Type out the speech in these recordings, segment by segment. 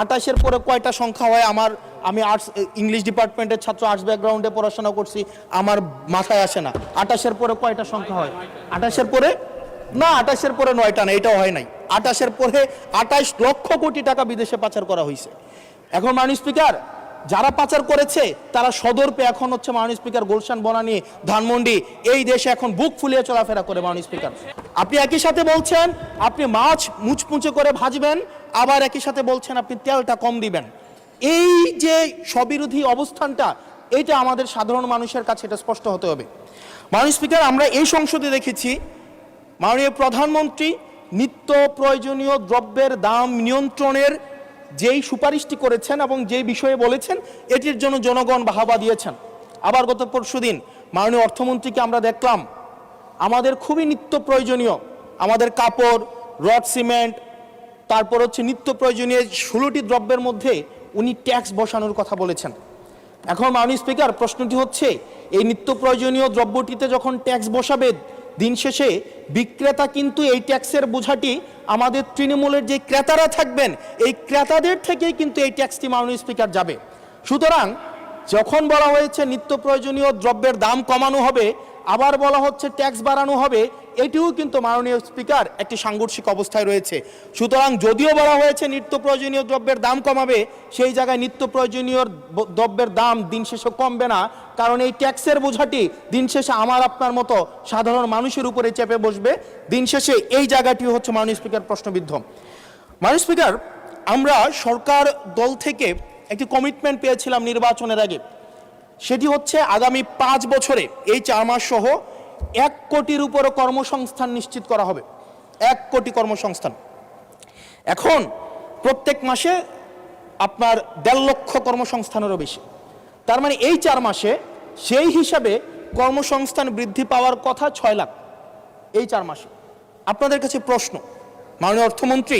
28-এর পরে কয়টা সংখ্যা হয় আমি আর্টস ইংলিশ ডিপার্টমেন্টের ছাত্র, আর্টস ব্যাকগ্রাউন্ডে পড়াশোনা করছি, আমার মাথায় আসে না 28-এর পরে কয়টা সংখ্যা হয়। 28-এর পরে না, 28-এর পরে 9টা না, এটাও হয় নাই। 28-এর পরে 28 লক্ষ কোটি টাকা বিদেশে পাচার করা হয়েছে। এখন মাননীয় স্পিকার, যারা পাচার করেছে তারা সদর্পে এখন হচ্ছে মাননীয় স্পিকার গুলশান, বনানী, ধানমন্ডি এই দেশে এখন বুক ফুলিয়ে চলাফেরা করে। মাননীয় স্পিকার, আপনি একই সাথে বলছেন আপনি মাছ মুচমুচে করে ভাজবেন, আবার একই সাথে বলছেন আপনি তেলটা কম দিবেন। এই যে স্ববিরোধী অবস্থানটা, এইটা আমাদের সাধারণ মানুষের কাছে এটা স্পষ্ট হতে হবে। মাননীয় স্পিকার, আমরা এই সংসদে দেখেছি মাননীয় প্রধানমন্ত্রী নিত্য প্রয়োজনীয় দ্রব্যের দাম নিয়ন্ত্রণের যেই সুপারিশটি করেছেন এবং যেই বিষয়ে বলেছেন, এটির জন্য জনগণ বাহবা দিয়েছেন। আবার গত পরশুদিন মাননীয় অর্থমন্ত্রীকে আমরা দেখলাম আমাদের খুবই নিত্য প্রয়োজনীয় আমাদের কাপড়, রড, সিমেন্ট, তারপর হচ্ছে নিত্য প্রয়োজনীয় 16টি দ্রব্যের মধ্যে উনি ট্যাক্স বসানোর কথা বলেছেন। এখন মাননীয় স্পিকার, প্রশ্নটি হচ্ছে এই নিত্য প্রয়োজনীয় দ্রব্যটিতে যখন ট্যাক্স বসাবে, দিন শেষে বিক্রেতা কিন্তু এই ট্যাক্সের বোঝাটি আমাদের তৃণমূলের যে ক্রেতারা থাকবেন এই ক্রেতাদের থেকেই কিন্তু এই ট্যাক্সটি মাননীয় স্পিকার যাবে। সুতরাং যখন বলা হয়েছে নিত্য প্রয়োজনীয় দ্রব্যের দাম কমানো হবে, আবার বলা হচ্ছে ট্যাক্স বাড়ানো হবে, এটিও কিন্তু মাননীয় স্পিকার একটি সাংঘর্ষিক অবস্থায় রয়েছে। সুতরাং যদিও বলা হয়েছে নিত্য প্রয়োজনীয় দ্রব্যের দাম কমাবে, সেই জায়গায় নিত্য প্রয়োজনীয় দ্রব্যের দাম দিন শেষে কমবে না, কারণ এই ট্যাক্সের বোঝাটি দিন শেষে আমার আপনার মতো সাধারণ মানুষের উপরে চেপে বসবে। দিন শেষে এই জায়গাটি হচ্ছে মাননীয় স্পিকার প্রশ্নবিদ্ধ। মাননীয় স্পিকার, আমরা সরকার দল থেকে একটি কমিটমেন্ট পেয়েছিলাম নির্বাচনের আগে, সেটি হচ্ছে আগামী 5 বছরে এই 4 মাস সহ 1 কোটির উপরে কর্মসংস্থান নিশ্চিত করা হবে। 1 কোটি কর্মসংস্থান। এখন প্রত্যেক মাসে আপনার 1.5 লক্ষ কর্মসংস্থানেরও বেশি। তার মানে এই 4 মাসে সেই হিসাবে কর্মসংস্থান বৃদ্ধি পাওয়ার কথা 6 লাখ এই 4 মাসে। আপনাদের কাছে প্রশ্ন, মাননীয় অর্থমন্ত্রী,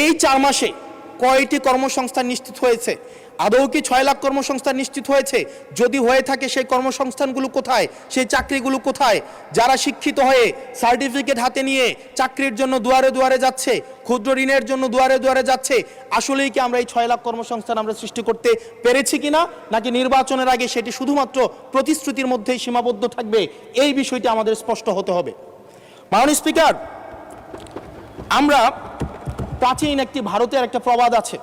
এই 4 মাসে কয়টি কর্মসংস্থান নিশ্চিত হয়েছে? আদৌ কি 6 লাখ কর্মসংস্থান নিশ্চিত হয়েছে? যদি হয়ে থাকে সেই কর্মসংস্থানগুলো কোথায়? সেই চাকরিগুলো কোথায়? যারা শিক্ষিত হয়ে সার্টিফিকেট হাতে নিয়ে চাকরির জন্য দুয়ারে দুয়ারে যাচ্ছে, ক্ষুদ্র ঋণের জন্য দুয়ারে দুয়ারে যাচ্ছে, আসলেই কি আমরা এই 6 লাখ কর্মসংস্থান আমরা সৃষ্টি করতে পেরেছি কিনা, নাকি নির্বাচনের আগে সেটি শুধুমাত্র প্রতিশ্রুতির মধ্যেই সীমাবদ্ধ থাকবে? এই বিষয়টি আমাদের স্পষ্ট হতে হবে। মাননীয় স্পিকার, আমরা প্রাচীন একটি ভারতের একটা প্রবাদ আছে,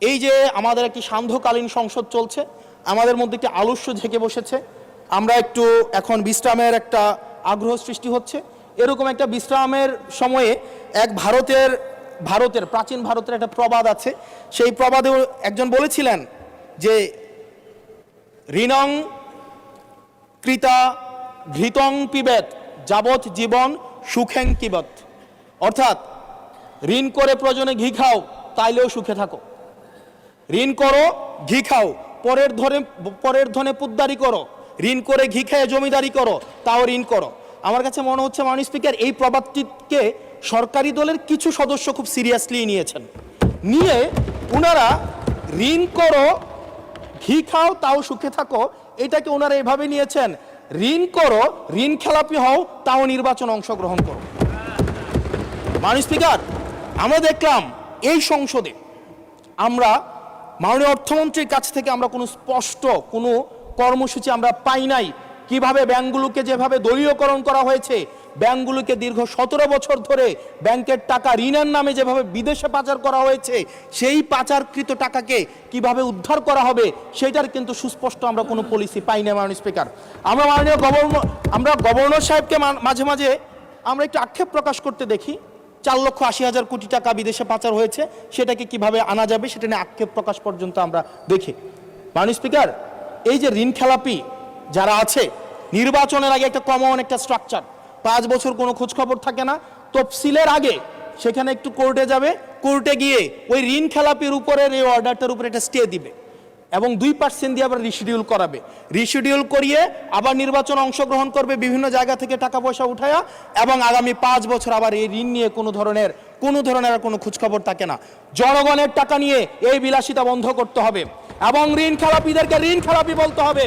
এই যে আমাদের একটি সান্ধ্যকালীন সংসদ চলছে, আমাদের মধ্যে একটি আলস্য ঝেঁকে বসেছে, আমরা একটু এখন বিশ্রামের একটা আগ্রহ সৃষ্টি হচ্ছে। এরকম একটা বিশ্রামের সময়ে এক ভারতের প্রাচীন ভারতের একটা প্রবাদ আছে। সেই প্রবাদেও একজন বলেছিলেন যে ঋণং কৃতা ঘৃতং পিবেত যাবৎ জীবন সুখেং কিবত। অর্থাৎ ঋণ করে প্রয়োজনে ঘি খাও, তাইলেও সুখে থাকো। ঋণ করো, ঘি খাও, পরের ধনে পুদ্দারি করো, ঋণ করে ঘি খেয়ে জমিদারি করো, তাও ঋণ করো। আমার কাছে মনে হচ্ছে মাননীয় স্পিকার, এই প্রবাদটিকে সরকারি দলের কিছু সদস্য খুব সিরিয়াসলি নিয়েছেন, নিয়ে ওনারা ঋণ করো, ঘি খাও, তাও সুখে থাকো, এটাকে ওনারা এভাবে নিয়েছেন, ঋণ করো, ঋণ খেলাপি হও, তাও নির্বাচনে অংশগ্রহণ করো। মাননীয় স্পিকার, আমরা দেখলাম এই সংসদে আমরা মাননীয় অর্থমন্ত্রীর কাছ থেকে আমরা কোনো স্পষ্ট কোনো কর্মসূচি আমরা পাই নাই। কিভাবে ব্যাংকগুলোকে যেভাবে দলীয়করণ করা হয়েছে, ব্যাংকগুলোকে দীর্ঘ 17 বছর ধরে ব্যাংকের টাকা ঋণের নামে যেভাবে বিদেশে পাচার করা হয়েছে, সেই পাচারকৃত টাকাকে কিভাবে উদ্ধার করা হবে সেটার কিন্তু সুস্পষ্ট আমরা কোনো পলিসি পাই না। মাননীয় স্পিকার, আমরা গভর্নর সাহেবকে মাঝে মাঝে আমরা একটু আক্ষেপ প্রকাশ করতে দেখি, 4,80,000 কোটি টাকা বিদেশে পাচার হয়েছে, সেটাকে কিভাবে আনা যাবে সেটা নিয়ে আক্ষেপ প্রকাশ পর্যন্ত আমরা দেখি। মাননীয় স্পিকার, এই যে ঋণ খেলাপি যারা আছে, নির্বাচনের আগে একটা কমন একটা স্ট্রাকচার, 5 বছর কোনো খোঁজখবর থাকে না, তফসিলের আগে সেখানে একটু কোর্টে যাবে, কোর্টে গিয়ে ওই ঋণ খেলাপির উপরের এই অর্ডারটার উপরে একটা স্টে দিবে এবং 2% দিয়ে আবার রিশিডিউল করাবে, রিশিডিউল করিয়ে আবার নির্বাচনে অংশগ্রহণ করবে বিভিন্ন জায়গা থেকে টাকা পয়সা উঠায়া, এবং আগামী 5 বছর আবার এই ঋণ নিয়ে কোনো ধরনের আর কোনো খোঁজখবর থাকে না। জনগণের টাকা নিয়ে এই বিলাসিতা বন্ধ করতে হবে এবং ঋণ খেলাপিদেরকে ঋণ খেলাপি বলতে হবে।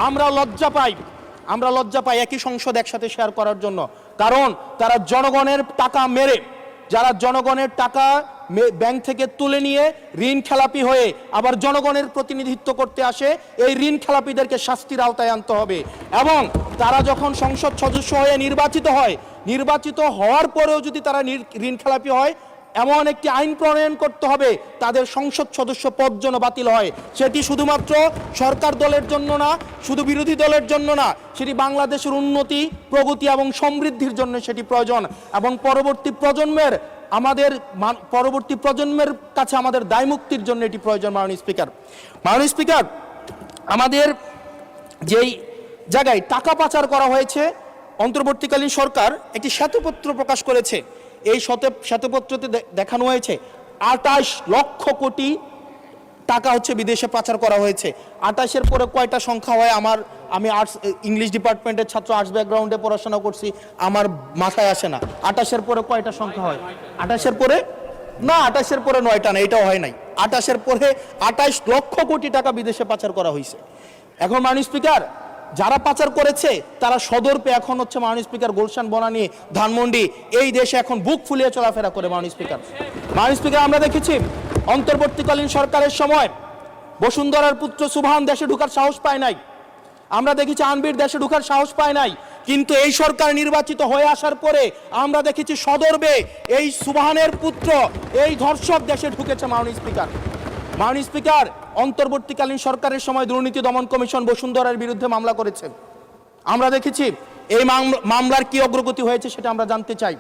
আমরা লজ্জা পাই একই সংসদ একসাথে শেয়ার করার জন্য, কারণ তারা জনগণের টাকা মেরে, যারা জনগণের টাকা ব্যাংক থেকে তুলে নিয়ে ঋণ খেলাপি হয়ে আবার জনগণের প্রতিনিধিত্ব করতে আসে, এই ঋণ খেলাপিদেরকে শাস্তির আওতায় আনতে হবে। এবং তারা যখন সংসদ সদস্য হয়ে নির্বাচিত হয়, নির্বাচিত হওয়ার পরেও যদি তারা ঋণ খেলাপি হয়, এমন একটি আইন প্রণয়ন করতে হবে তাদের সংসদ সদস্য পদ যেন বাতিল হয়। সেটি শুধুমাত্র সরকার দলের জন্য না, শুধু বিরোধী দলের জন্য না, সেটি বাংলাদেশের উন্নতি, প্রগতি এবং সমৃদ্ধির জন্য সেটি প্রয়োজন। এবং পরবর্তী প্রজন্মের কাছে আমাদের দায়মুক্তির জন্য এটি প্রয়োজন। মাননীয় স্পিকার, আমাদের যেই জায়গায় টাকা পাচার করা হয়েছে, অন্তর্বর্তীকালীন সরকার একটি শ্বেতপত্র প্রকাশ করেছে। এই শ্বেতপত্রতে দেখানো হয়েছে 28 লক্ষ কোটি টাকা হচ্ছে বিদেশে পাচার করা হয়েছে। 28-এর পরে কয়টা সংখ্যা হয় আমি ইংলিশ ডিপার্টমেন্টের ছাত্র, আর্টস ব্যাকগ্রাউন্ডে পড়াশোনা করছি, আমার মাথায় আসে না। 28-এর পরে কয়টা সংখ্যা হয়? 28-এর পরে না, 28-এর পরে 9টা না, এটাও হয় নাই। 28-এর পরে 28 লক্ষ কোটি টাকা বিদেশে পাচার করা হয়েছে। এখন মাননীয় স্পিকার, যারা পাচার করেছে তারা সদর্পে এখন হচ্ছে মাননীয় স্পিকার গুলশান, বনানী, ধানমন্ডি, এই দেশে এখন বুক ফুলিয়ে চলাফেরা করে। মাননীয় স্পিকার, আমরা দেখেছি অন্তর্বর্তীকালীন সরকারের সময় বসুন্ধরার পুত্র সুবহান দেশে ঢোকার সাহস পায় নাই। আমরা দেখেছি আনবির দেশে ঢোকার সাহস পায় নাই। কিন্তু এই সরকার নির্বাচিত হয়ে আসার পরে আমরা দেখেছি সদর্পে এই সুবহানের পুত্র, এই ধর্ষক দেশে ঢুকেছে। মাননীয় স্পিকার, অন্তর্বর্তীকালীন সরকারের সময় দুর্নীতি দমন কমিশন বসুন্ধরার বিরুদ্ধে মামলা করেছে। আমরা দেখেছি এই মামলার কি অগ্রগতি হয়েছে সেটা আমরা জানতে চাই।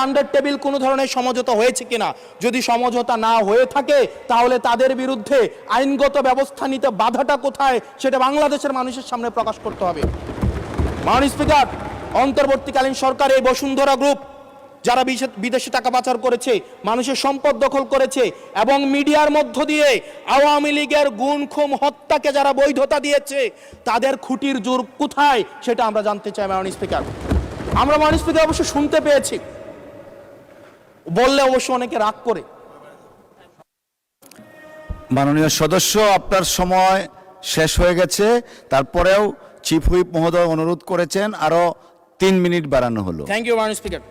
আন্ডার টেবিল কোনো ধরনের সমঝোতা হয়েছে কিনা। যদি সমঝোতা না হয়ে থাকে তাহলে তাদের বিরুদ্ধে আইনগত ব্যবস্থা নিতে বাধাটা কোথায় সেটা বাংলাদেশের মানুষের সামনে প্রকাশ করতে হবে। মাননীয় স্পিকার, অন্তর্বর্তীকালীন সরকার এই বসুন্ধরা গ্রুপ যারা বিদেশে টাকা পাচার করেছে, মানুষের সম্পদ দখল করেছে এবং মিডিয়ার মধ্য দিয়ে আওয়ামী লীগের গুম খুন হত্যাকে যারা বৈধতা দিয়েছে, তাদের খুঁটির জোর কোথায় সেটা আমরা জানতে চাই। মাননীয় স্পিকার অবশ্য শুনতে পেয়েছি, বললে অবশ্য অনেকে রাগ করে। মাননীয় সদস্য, আপনার সময় শেষ হয়ে গেছে। তারপরেও চিফ হুইপ মহোদয় অনুরোধ করেছেন আরো 3 মিনিট বাড়ানো হলো। থ্যাংক ইউ মাননীয় স্পিকার।